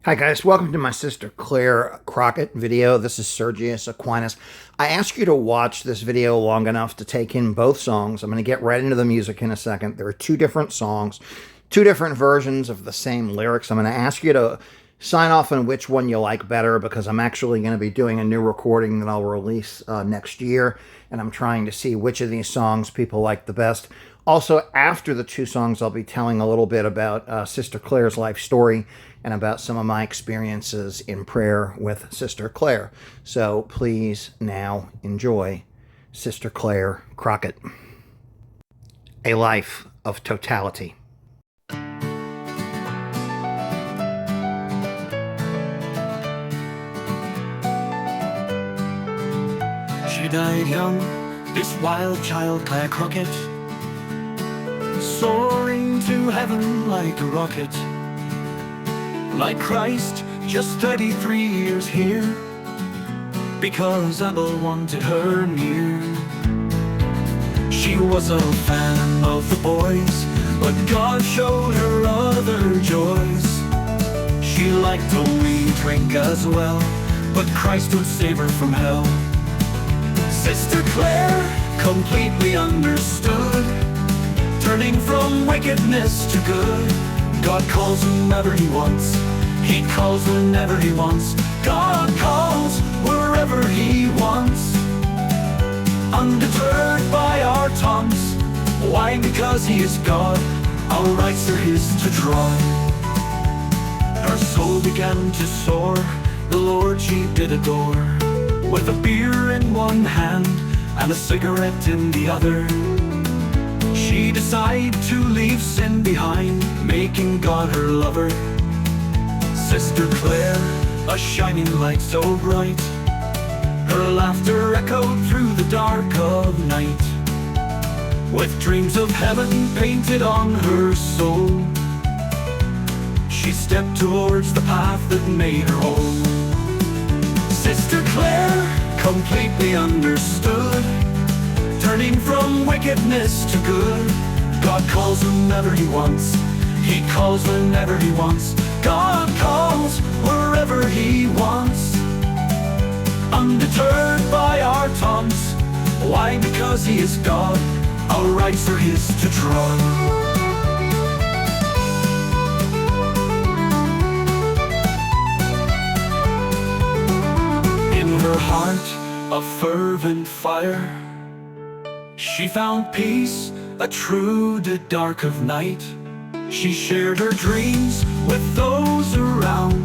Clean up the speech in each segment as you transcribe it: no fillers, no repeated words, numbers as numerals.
Hi guys, welcome to my sister Clare Crockett video. This is Sergius Aquinas. I asked you to watch this video long enough to take in both songs. I'm going to get right into the music in a second. There are two different songs, two different versions of the same lyrics. I'm going to ask you to sign off on which one you like better because I'm actually going to be doing a new recording that I'll release next year, and I'm trying to see which of these songs people like the best. Also, after the two songs, I'll be telling a little bit about Sister Clare's life story and about some of my experiences in prayer with Sister Clare. So please now enjoy Sister Clare Crockett. A Life of Totality. She died young, this wild child Clare Crockett, soaring to heaven like a rocket. Like Christ, just 33 years here, because Abel wanted her near. She was a fan of the boys, but God showed her other joys. She liked only drink as well, but Christ would save her from hell. Sister Clare completely understood, turning from wickedness to good. God calls whenever He wants, He calls whenever He wants. God calls wherever He wants. Undeterred by our taunts. Why? Because He is God, our rights are His to draw. Her soul began to soar, the Lord she did adore, with a beer in one hand and a cigarette in the other. She decided to leave sin behind, making God her lover. Sister Clare, a shining light so bright, her laughter echoed through the dark of night, with dreams of heaven painted on her soul. She stepped towards the path that made her whole. Sister Clare completely understood, turning from wickedness to good. God calls whenever He wants, He calls whenever He wants. God calls wherever He wants. Undeterred by our taunts. Why? Because He is God, our rights are His to draw. In her heart, a fervent fire, she found peace, a true the dark of night. She shared her dreams with those around.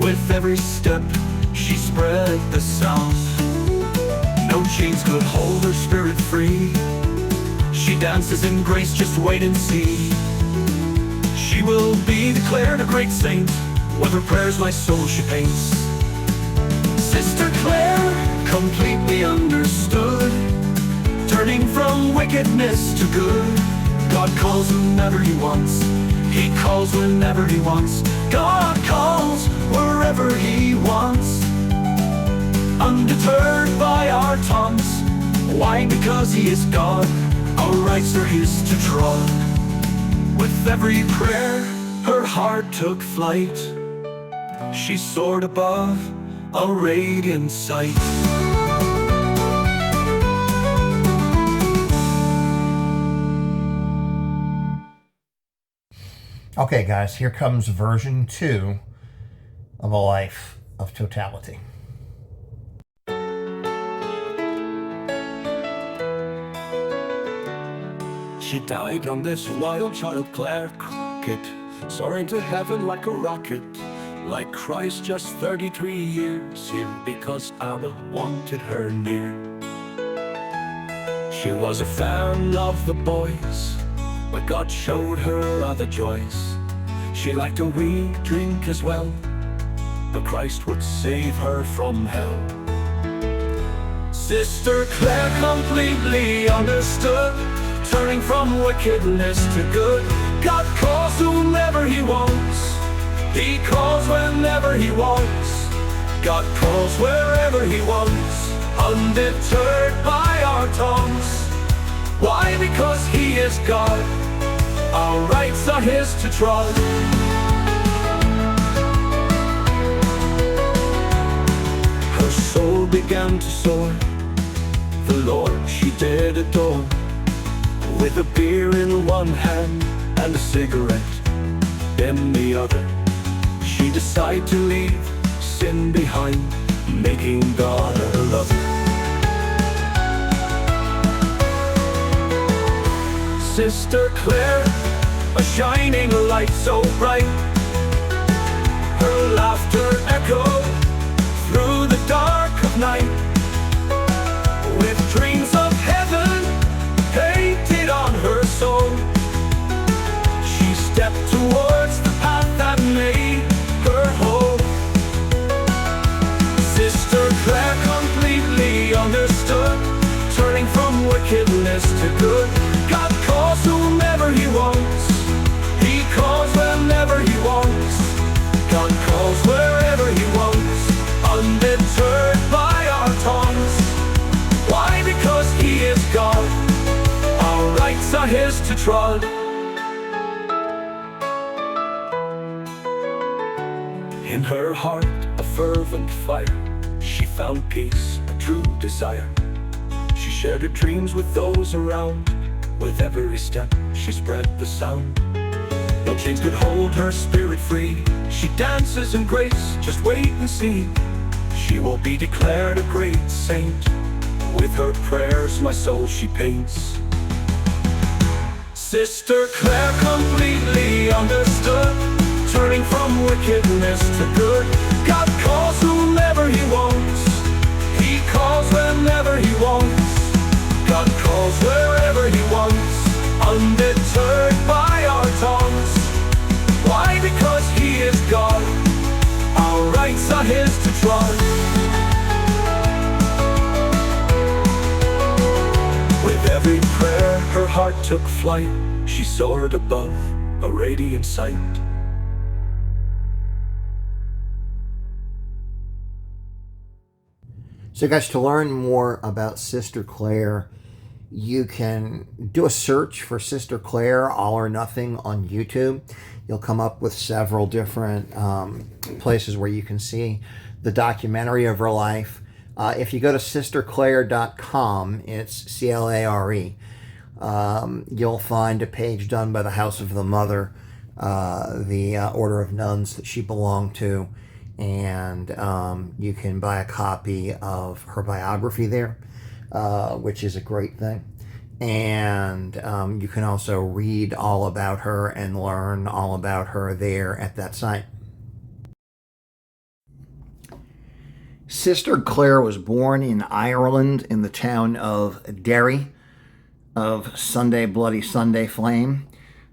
With every step, she spread the sound. No chains could hold her spirit free. She dances in grace, just wait and see. She will be declared a great saint. With her prayers my soul she paints. Sister Clare completely understood, turning from wickedness to good. God calls whenever He wants, He calls whenever He wants. God calls wherever He wants. Undeterred by our taunts. Why? Because He is God, our rights are His to draw. With every prayer, her heart took flight. She soared above, a radiant sight. Okay guys, here comes version 2 of A Life of Totality. She died on this wild child Clare Crockett, soaring to heaven like a rocket. Like Christ, just 33 years here, because Abel wanted her near. She was a fan of the boys, but God showed her other joys. She liked a wee drink as well, but Christ would save her from hell. Sister Clare completely understood, turning from wickedness to good. God calls whomever He wants, He calls whenever He wants. God calls wherever He wants, undeterred by our taunts. Why? Because He is God, our rights are His to trust. began to soar. The Lord she did adore. With a beer in one hand and a cigarette in the other, she decided to leave sin behind, making God her lover. Sister Clare, a shining light so bright, her laughter echoed through the dark of night. With dreams of heaven painted on her soul, she stepped towards the path that made her whole. Sister Clare completely understood, turning from wickedness to good. God calls whomever He wants, He calls whenever He wants. God calls wherever He wants, undeterred by our taunts. Why? Because He is God, our rights are His to trod. In her heart a fervent fire, she found peace, a true desire. She shared her dreams with those around. With every step she spread the sound. No chains could hold her spirit free. She dances in grace, just wait and see. She will be declared a great saint. With her prayers my soul she paints. Sister Clare completely understood, turning from wickedness to good. God calls whomever He wants, He calls whenever He wants. God calls wherever He wants, undeterred by our taunts. Why? Because He is God, our rights are His to trod. With every prayer her heart took flight. She soared above, a radiant sight. So guys, to learn more about Sister Clare, you can do a search for Sister Clare, All or Nothing, on YouTube. You'll come up with several different places where you can see the documentary of her life. If you go to sisterclare.com, it's CLARE, you'll find a page done by the House of the Mother, the order of nuns that she belonged to. And you can buy a copy of her biography there, which is a great thing. And you can also read all about her and learn all about her there at that site. Sister Clare was born in Ireland in the town of Derry, of Sunday Bloody Sunday flame.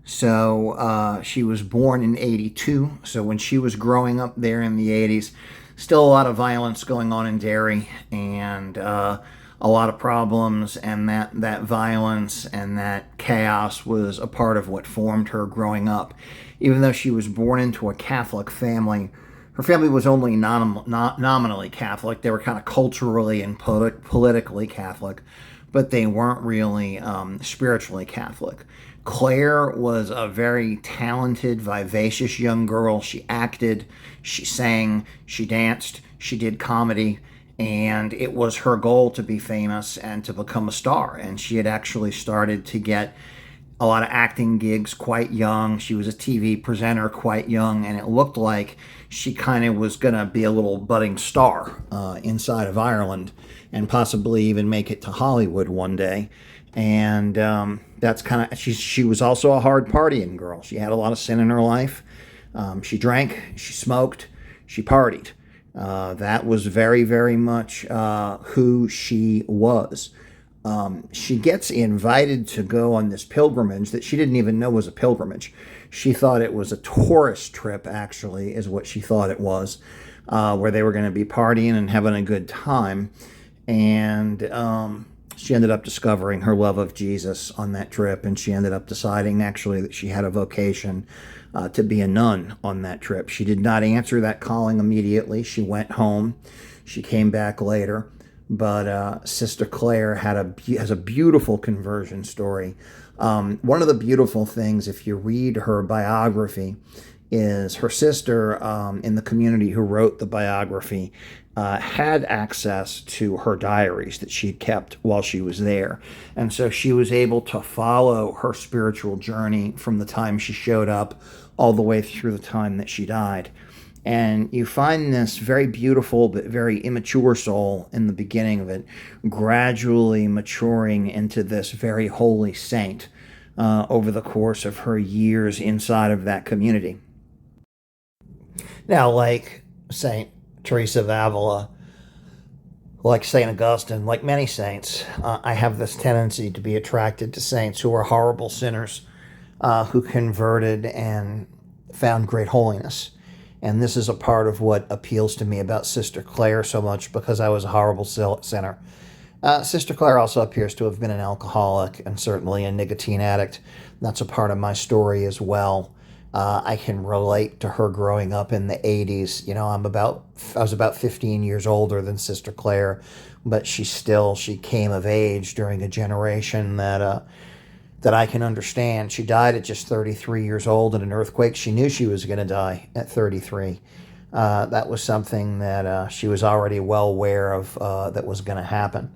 So she was born in 82. So when she was growing up there in the 80s, still a lot of violence going on in Derry, and a lot of problems, and that violence and that chaos was a part of what formed her growing up. Even though she was born into a Catholic family, her family was only nominally Catholic. They were kind of culturally and politically Catholic, but they weren't really spiritually Catholic. Clare was a very talented, vivacious young girl. She acted, she sang, she danced, she did comedy, and it was her goal to be famous and to become a star. And she had actually started to get a lot of acting gigs quite young. She was a TV presenter quite young, and it looked like she kind of was going to be a little budding star inside of Ireland, and possibly even make it to Hollywood one day. And that's kind of, she was also a hard partying girl. She had a lot of sin in her life. She drank, she smoked, she partied. That was very, very much who she was. She gets invited to go on this pilgrimage that she didn't even know was a pilgrimage. She thought it was a tourist trip, actually, is what she thought it was, where they were going to be partying and having a good time. And she ended up discovering her love of Jesus on that trip, and she ended up deciding, actually, that she had a vocation to be a nun on that trip. She did not answer that calling immediately. She went home. She came back later. But Sister Clare has a beautiful conversion story. One of the beautiful things, if you read her biography, is her sister in the community who wrote the biography had access to her diaries that she'd kept while she was there. And so she was able to follow her spiritual journey from the time she showed up all the way through the time that she died. And you find this very beautiful but very immature soul in the beginning of it, gradually maturing into this very holy saint over the course of her years inside of that community. Now, like Saint Teresa of Avila, like Saint Augustine, like many saints, I have this tendency to be attracted to saints who are horrible sinners, who converted and found great holiness. And this is a part of what appeals to me about Sister Clare so much, because I was a horrible sinner. Sister Clare also appears to have been an alcoholic and certainly a nicotine addict. That's a part of my story as well. I can relate to her growing up in the 80s. You know, I was about 15 years older than Sister Clare, but she came of age during a generation that I can understand. She died at just 33 years old in an earthquake. She knew she was going to die at 33. That was something that she was already well aware of that was going to happen.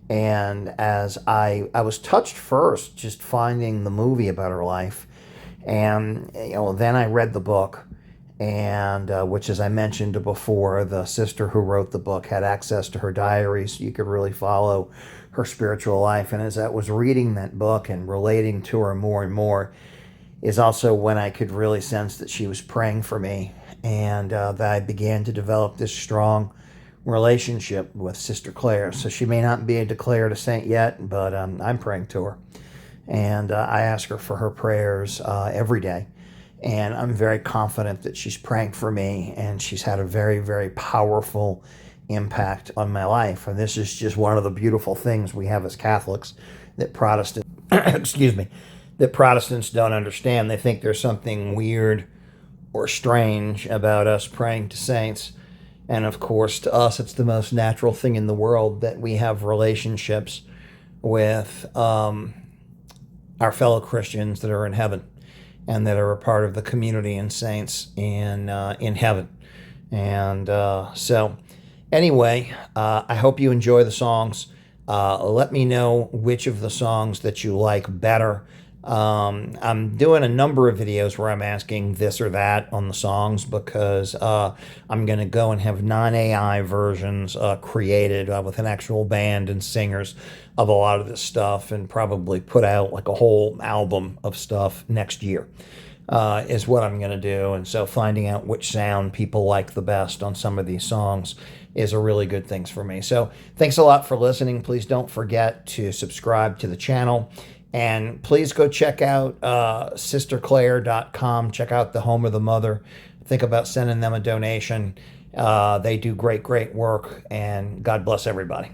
And as I was touched first just finding the movie about her life, and then I read the book, and which, as I mentioned before, the sister who wrote the book had access to her diaries. You could really follow her spiritual life. And as I was reading that book and relating to her more and more, is also when I could really sense that she was praying for me, and that I began to develop this strong relationship with Sister Clare. So she may not be declared a saint yet, but I'm praying to her. And I ask her for her prayers every day. And I'm very confident that she's praying for me, and she's had a very, very powerful impact on my life. And this is just one of the beautiful things we have as Catholics that Protestants, that Protestants don't understand. They think there's something weird or strange about us praying to saints. And of course, to us, it's the most natural thing in the world that we have relationships with our fellow Christians that are in heaven, and that are a part of the community and saints in heaven. And so anyway, I hope you enjoy the songs. Let me know which of the songs that you like better. I'm doing a number of videos where I'm asking this or that on the songs, because I'm going to go and have non-AI versions created with an actual band and singers of a lot of this stuff, and probably put out like a whole album of stuff next year is what I'm going to do. And so finding out which sound people like the best on some of these songs is a really good thing for me. So thanks a lot for listening. Please don't forget to subscribe to the channel. And please go check out sisterclare.com. Check out the Home of the Mother. Think about sending them a donation. They do great, great work. And God bless everybody.